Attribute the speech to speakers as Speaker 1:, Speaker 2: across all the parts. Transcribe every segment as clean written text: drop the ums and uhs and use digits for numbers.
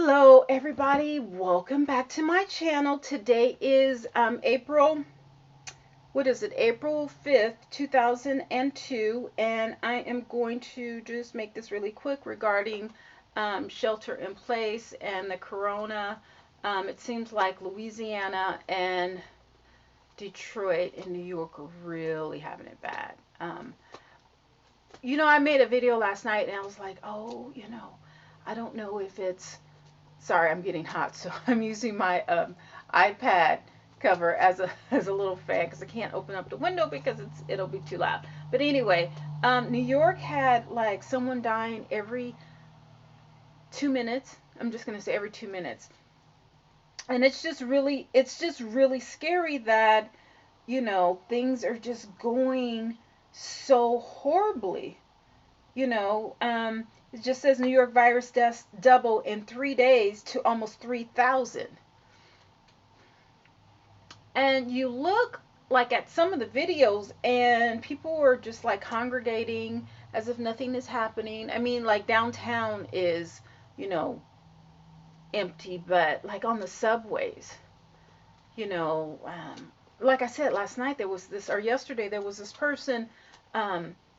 Speaker 1: Hello everybody, welcome back to my channel. Today is April, what is it, April 5th, 2002, and I am going to just make this really quick regarding shelter in place and the corona. It seems like Louisiana and Detroit and New York are really having it bad. I made a video last night and I was like, oh, I don't know if it's, sorry, I'm getting hot, so I'm using my iPad cover as a as a little fan because I can't open up the window because it'll be too loud. But anyway, New York had like someone dying every 2 minutes. I'm just gonna say every 2 minutes, and it's just really scary that things are just going so horribly. It just says New York virus deaths double in 3 days to almost 3,000. And you look like at some of the videos, and people are just like congregating as if nothing is happening. I mean, like downtown is, you know, empty, but like on the subways, you know, like I said last night, there was this, or yesterday, there was this person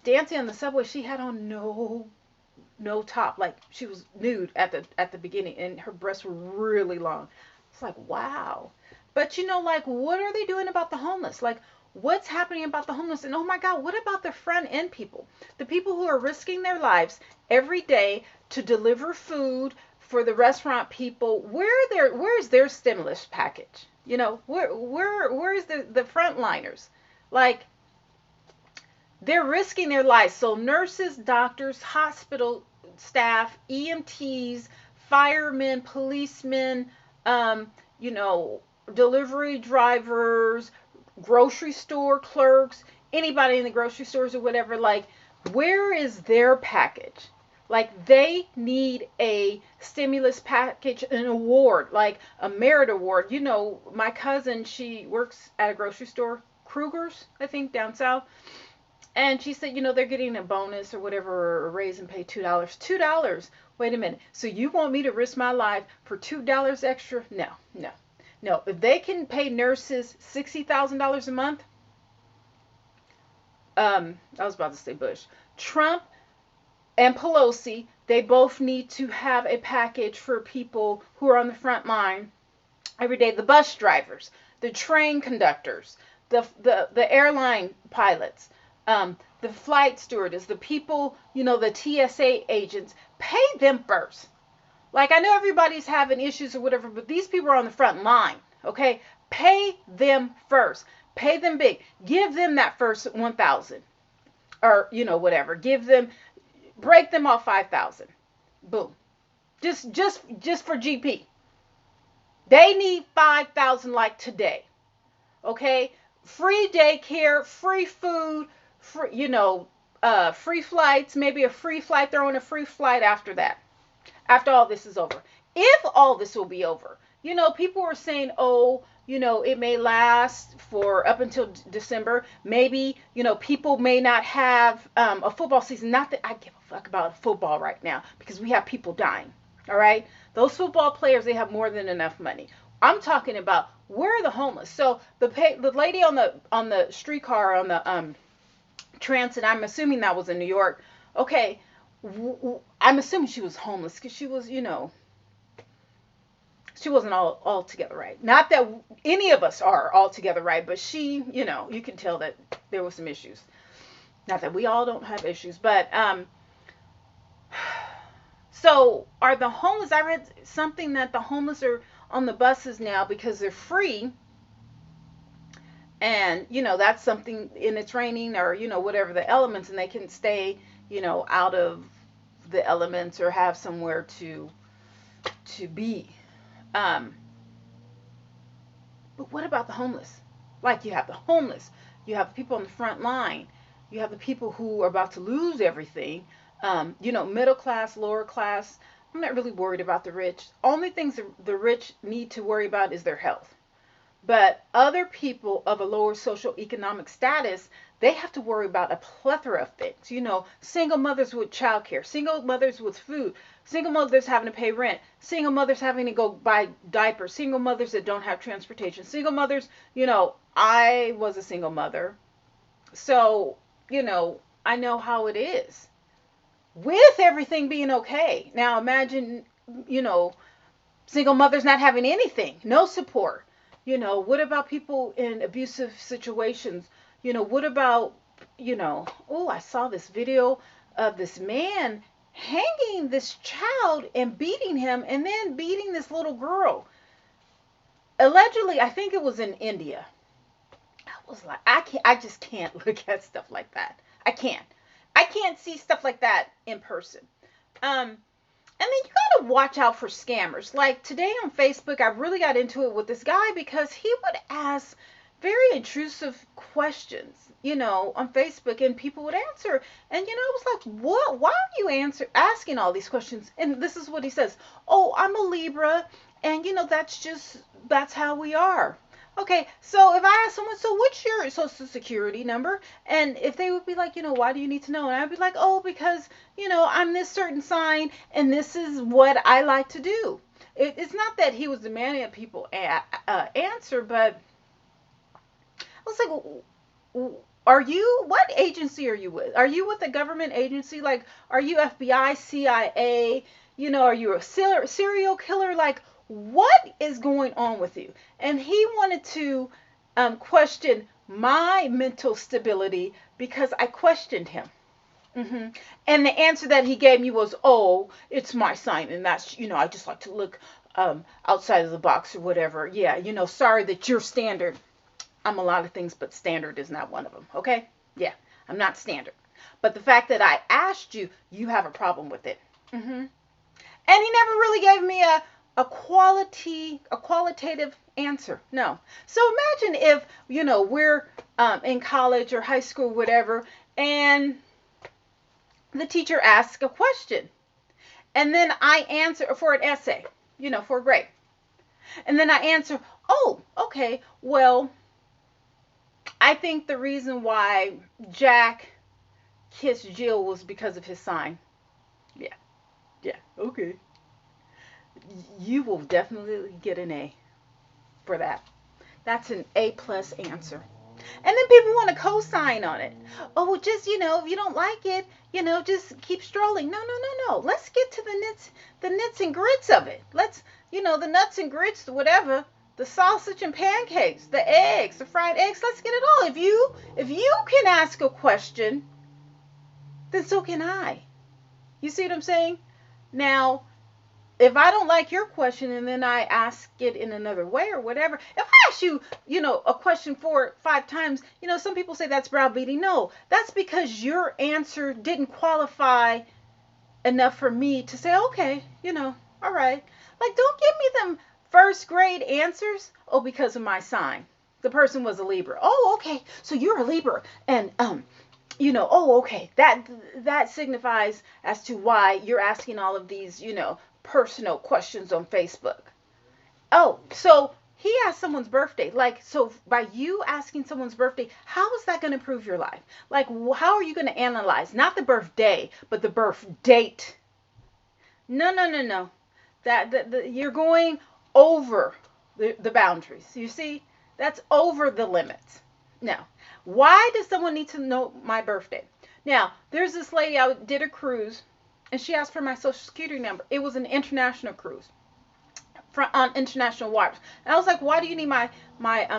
Speaker 1: dancing on the subway. She had on no top, like she was nude at the beginning, and her breasts were really long. It's like, wow. But like, what are they doing about the homeless? Like, what's happening about the homeless? And oh my God, what about the front end people, the people who are risking their lives every day to deliver food for the restaurant people? Where's their stimulus package? Where is the frontliners? Like, they're risking their lives. So nurses, doctors, hospital staff, EMTs, firemen, policemen, um, you know, delivery drivers, grocery store clerks, anybody in the grocery stores or whatever. Like, where is their package? Like, they need a stimulus package, an award, like a merit award. My cousin, she works at a grocery store, Kruger's, I think, down south. And she said, they're getting a bonus or whatever, or a raise and pay $2. $2. Wait a minute. So you want me to risk my life for $2 extra? No, no, no. If they can pay nurses $60,000 a month, I was about to say Bush, Trump and Pelosi, they both need to have a package for people who are on the front line every day. The bus drivers, the train conductors, the airline pilots, the flight stewardess, the people, the TSA agents. Pay them first. Like, I know everybody's having issues or whatever, but these people are on the front line. Okay, pay them first. Pay them big. Give them that first 1,000, or whatever. Give them, break them off 5,000. Boom. Just for GP. They need 5,000 like today. Okay, free daycare, free food, free, free flights, maybe a free flight, throw in a free flight after that, after all this is over. If all this will be over, people were saying, oh, it may last for up until December. Maybe, people may not have a football season. Not that I give a fuck about football right now, because we have people dying. All right. Those football players, they have more than enough money. I'm talking about, where are the homeless? So the lady on the streetcar, on the transit, I'm assuming that was in New York. Okay, I'm assuming she was homeless because she was, she wasn't all together right. Not that any of us are all together right, but she, you can tell that there were some issues. Not that we all don't have issues, but so are the homeless? I read something that the homeless are on the buses now because they're free, and that's something, and it's raining, or whatever the elements, and they can stay out of the elements or have somewhere to be. um but what about the homeless? Like, you have the homeless, you have people on the front line, you have the people who are about to lose everything. Middle class, lower class. I'm not really worried about the rich. Only things the rich need to worry about is their health. But other people of a lower social economic status, they have to worry about a plethora of things. Single mothers with childcare, single mothers with food, single mothers having to pay rent, single mothers having to go buy diapers, single mothers that don't have transportation, single mothers, I was a single mother. So, I know how it is with everything being okay. Now imagine, you know, single mothers not having anything, no support. What about people in abusive situations? What about, oh, I saw this video of this man hanging this child and beating him and then beating this little girl. Allegedly, I think it was in India. I was like, I just can't look at stuff like that. I can't. I can't see stuff like that in person. Um, and then you gotta watch out for scammers. Like today on Facebook, I really got into it with this guy because he would ask very intrusive questions, on Facebook, and people would answer. And I was like, what? Why are you asking all these questions? And this is what he says: "Oh, I'm a Libra, and that's how we are." Okay, so if I ask someone, so what's your social security number? And if they would be like, why do you need to know? And I'd be like, oh, because, I'm this certain sign and this is what I like to do. It's not that he was demanding that people answer, but I was like, what agency are you with? Are you with a government agency? Like, are you FBI, CIA? Are you a serial killer? Like, what is going on with you? And he wanted to question my mental stability because I questioned him. hmm And the answer that he gave me was, oh, it's my sign. And that's, I just like to look outside of the box or whatever. Yeah, sorry that you're standard. I'm a lot of things, but standard is not one of them. Okay? Yeah, I'm not standard. But the fact that I asked you, you have a problem with it. And he never really gave me a qualitative answer. No. So imagine if, we're in college or high school, whatever, and the teacher asks a question. And then I answer for an essay, for a grade. And then I answer, oh, okay, well, I think the reason why Jack kissed Jill was because of his sign. Yeah, yeah, okay. You will definitely get an A for that. That's an A plus answer. And then people want to co-sign on it. Oh, well, just, if you don't like it, just keep strolling. No, no, no, no. Let's get to the nits and grits of it. Let's, the nuts and grits, whatever, the sausage and pancakes, the eggs, the fried eggs. Let's get it all. If you can ask a question, then so can I. You see what I'm saying? Now, if I don't like your question and then I ask it in another way or whatever, if I ask you, a question 4 or 5 times, some people say that's browbeating. No, that's because your answer didn't qualify enough for me to say, okay, all right. Like, don't give me them first grade answers. Oh, because of my sign. The person was a Libra. Oh, okay. So you're a Libra. And, oh, okay. That signifies as to why you're asking all of these, personal questions on Facebook. Oh, so he asked someone's birthday. Like, so by you asking someone's birthday, how is that going to improve your life? Like, how are you going to analyze not the birthday, but the birth date? No, no, no, no. You're going over the boundaries. You see, that's over the limits. Now, why does someone need to know my birthday? Now, there's this lady, I did a cruise, and she asked for my social security number. It was an international cruise on international waters. And I was like, why do you need my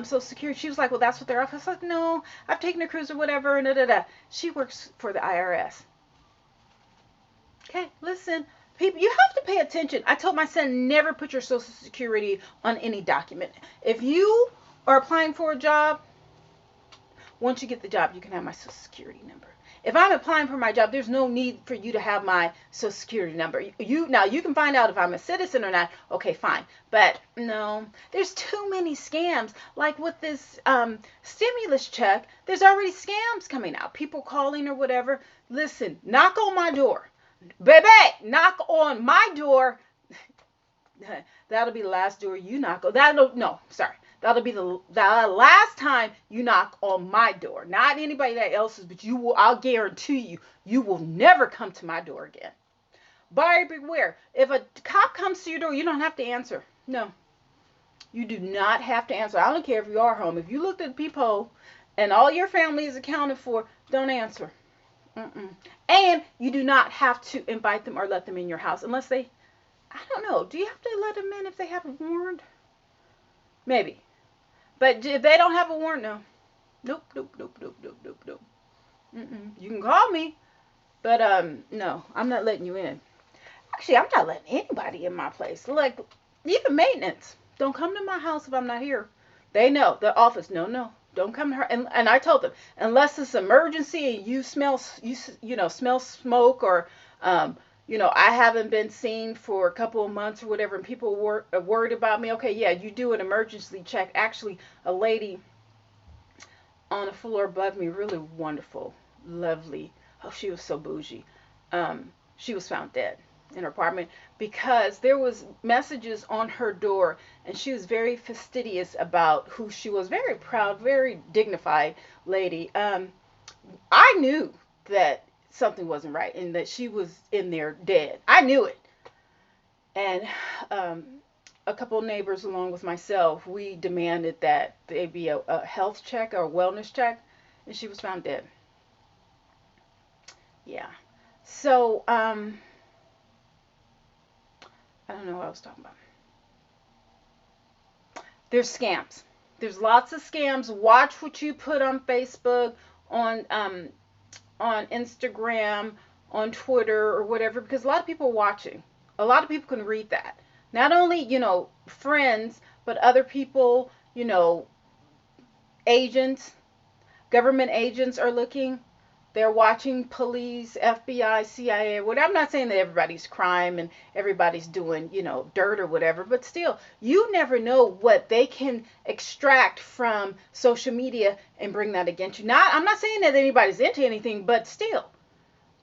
Speaker 1: social security? She was like, well, that's what they're off. I was like, no, I've taken a cruise or whatever, and da da da. She works for the IRS. Okay, listen, people, you have to pay attention. I told my son, never put your social security on any document. If you are applying for a job, once you get the job, you can have my social security number. If I'm applying for my job, there's no need for you to have my social security number. Now you can find out if I'm a citizen or not. Okay, fine. But no, there's too many scams. Like with this stimulus check, there's already scams coming out. People calling or whatever. Listen, knock on my door. Baby, knock on my door. That'll be the last door you knock on. No, sorry. That'll be the last time you knock on my door. Not anybody else's, but you will. I'll guarantee you, you will never come to my door again. Buyer beware. If a cop comes to your door, you don't have to answer. No, you do not have to answer. I don't care if you are home. If you looked at the peephole and all your family is accounted for, don't answer. Mm-mm. And you do not have to invite them or let them in your house unless they, I don't know, do you have to let them in if they have a warrant? Maybe. But if they don't have a warrant, no. Nope, nope, nope, nope, nope, nope, nope. Mm-mm. You can call me, but no, I'm not letting you in. Actually, I'm not letting anybody in my place. Like, even maintenance. Don't come to my house if I'm not here. They know. The office, no, no. Don't come to her. And I told them, unless it's emergency and you smell, smell smoke or, I haven't been seen for a couple of months or whatever, and people are worried about me. Okay, yeah, you do an emergency check. Actually, a lady on the floor above me, really wonderful, lovely. Oh, she was so bougie. She was found dead in her apartment because there was messages on her door, and she was very fastidious about who she was. Very proud, very dignified lady. I knew that something wasn't right and that she was in there dead. I knew it. And a couple of neighbors along with myself, we demanded that there be a health check or a wellness check, and she was found dead. Yeah. So, I don't know what I was talking about. There's scams. There's lots of scams. Watch what you put on Facebook, on Instagram, on Twitter, or whatever, because a lot of people are watching. A lot of people can read that. Not only, friends, but other people, agents, government agents are looking. They're watching police, FBI, CIA. What I'm not saying that everybody's crime and everybody's doing, dirt or whatever, but still, you never know what they can extract from social media and bring that against you. I'm not saying that anybody's into anything, but still,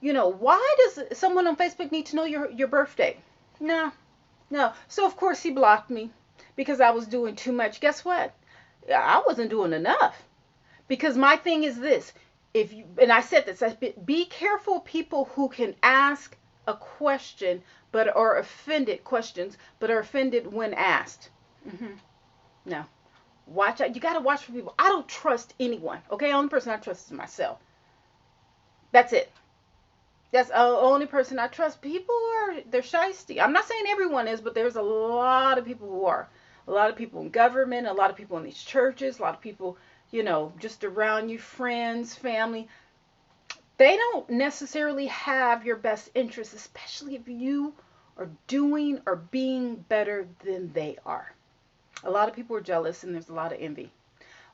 Speaker 1: why does someone on Facebook need to know your birthday? No, no. So of course he blocked me because I was doing too much. Guess what? I wasn't doing enough. Because my thing is this, and I said this, be careful people who can ask a question but are offended when asked. Mm-hmm. No. Watch out. You got to watch for people. I don't trust anyone. Okay? The only person I trust is myself. That's it. That's the only person I trust. People they're shysty. I'm not saying everyone is, but there's a lot of people who are. A lot of people in government, a lot of people in these churches, a lot of people, just around you, friends, family. They don't necessarily have your best interests, especially if you are doing or being better than they are. A lot of people are jealous and there's a lot of envy.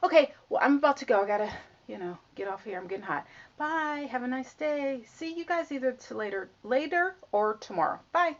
Speaker 1: Okay, well, I'm about to go. I gotta, get off here. I'm getting hot. Bye. Have a nice day. See you guys either later or tomorrow. Bye.